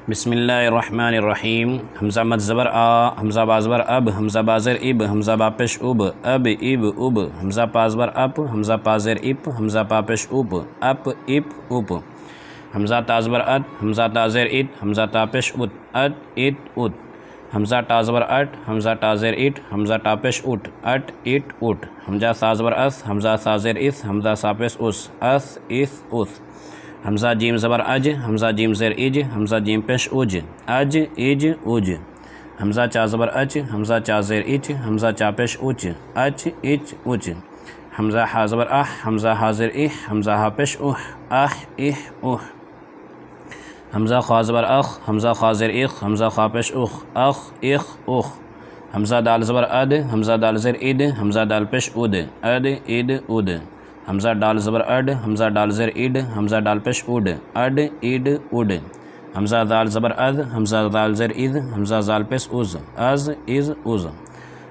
بسم اللہ الرحمن الرحیم حمزہ مد زبر آ، حمزہ با زبر اب، حمزہ با زیر اب، حمزہ با پیش اب، اب اب اب، حمزہ پا زبر اپ، حمزہ پا زیر اپ، حمزہ پا پیش اپ، اپ اپ اپ، حمزہ تا زبر ات، حمزہ تا زیر ات، حمزہ تا پیش ات، ات ات ات، حمزہ تا زبر اٹ، حمزہ تا زیر اٹ، حمزہ تا پیش اٹ، اٹ اٹ اٹ، حمزہ سا زبر اس، حمزہ سا زیر اس، حمزہ سا پیش اس، اس اس اس، حمزہ جیم زبر اج، حمزہ جیم زیر اج، حمزہ جیم پیش اج، اج اج اج، حمزہ چا زبر اچ، حمزہ چا زیر اچ، حمزہ چا پیش اچ، اچ اچ اچ، حمزہ ہا زبر اح، حمزہ ہا زیر اح، حمزہ ہا پیش اح، اح اح اح، حمزہ خا زبر اخ، حمزہ خا زیر اخ، حمزہ خا پیش اخ، اخ اخ اخ، حمزہ دال زبر اد، حمزہ دال زیر اد، حمزہ دال پیش اد، اد اد اد، حمزہ ڈال زبر اڈ، حمزہ ڈال زیر اڈ، حمزہ ڈال پیش اڈ، اڈ اڈ اڈ، حمزہ دال زبر اد، حمزہ دال زیر اد، حمزہ زال پیش از، از از از،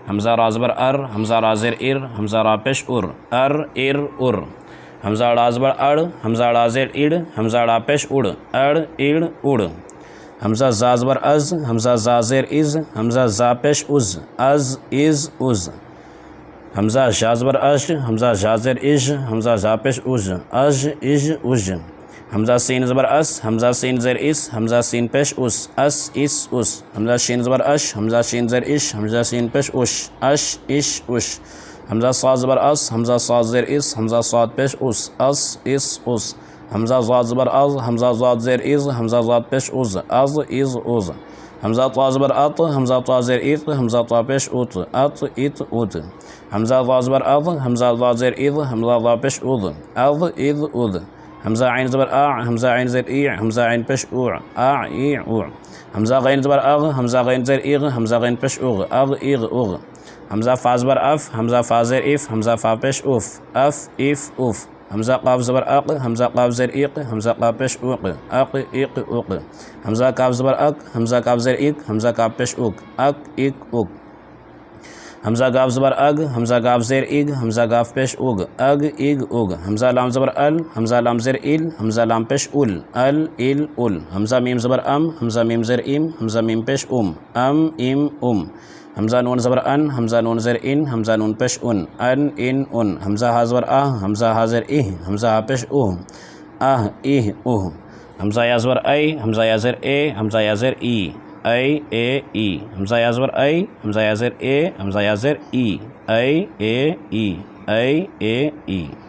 حمزہ را زبر ار، حمزہ را زیر ار، حمزہ را پیش ار، ار ار ار، حمزہ ڑا زبر اڑ، حمزہ ڑا زیر اڑ، حمزہ ڑا پیش اڑ، اڑ اڑ اڑ، حمزہ زا زبر از، حمزہ زا زیر از، حمزہ زا پیش از، از از از، حمزہ جا زبر اش، حمزہ جا زیر اج، حمزہ جا پیش اج، اج اج اج، حمزہ سین زبر اس، حمزہ سین زیر اس، حمزہ سین پیش اس، اس اس اس، حمزہ شین زبر اش، حمزہ شین زیر اش، حمزہ شین پیش اش، اش اش اش، حمزہ صاد زبر اس، حمزہ صاد زیر اس، حمزہ صاد پیش اس، اس اس اس، حمزہ ضاد زبر از، حمزہ ضاد زیر از، حمزہ ضاد پیش از، از از از، حمزہ طا زبر اط، حمزہ طا زیر اط، حمزہ طا پیش ات، ات ات ات، حمزہ ضا زبر اض، حمزہ ضا زیر اض، حمزہ ضا پیش اض، اض اض اض، حمزہ عین زبر اع، حمزہ عین زیر ای، حمزہ عین پیش اوع، اع ای اوع، حمزہ غین زبر اغ، حمزہ غین زیر اغ، حمزہ غین پیش اغ، اغ اغ اغ، حمزہ فا زبر اف، حمزہ فا زیر اف، حمزہ فا پیش اف، اف اف اف، حمزہ قاف زبر اق، حمزہ قاف زیر اق، حمزہ قاف پیش اق، اق اق اق، حمزہ کاف زبر اق، حمزہ کاف زیر اق، حمزہ کاف پیش اق، اق اق اق، حمزہ گاف زبر اگ، حمزہ گاف زیر اگ، حمزہ گاف پیش اگ، اگ اگ اگ، حمزہ لام زبر ال، حمزہ لام زیر ال، حمزہ لام پیش ال، ال ال ال، حمزہ میم زبر ام، حمزہ میم زیر ام، حمزہ میم پیش ام، ام ام ام، حمزہ نون زبر ان، حمزہ نون زیر ان، حمزہ نون پیش ان، ان ان ان، حمزہ ہا زبر آہ، حمزہ ہا زیر اہ، حمزہ ہا پیش اوہ، آہ اہ اوہ، حمزہ یا زبر ای، حمزہ یا زیر اے، حمزہ یا زیر ای، اے اے ای، حمزہ یا زبر ای، حمزہ یا زیر اے، حمزہ یا زیر ای، اے اے ای، اے اے ای۔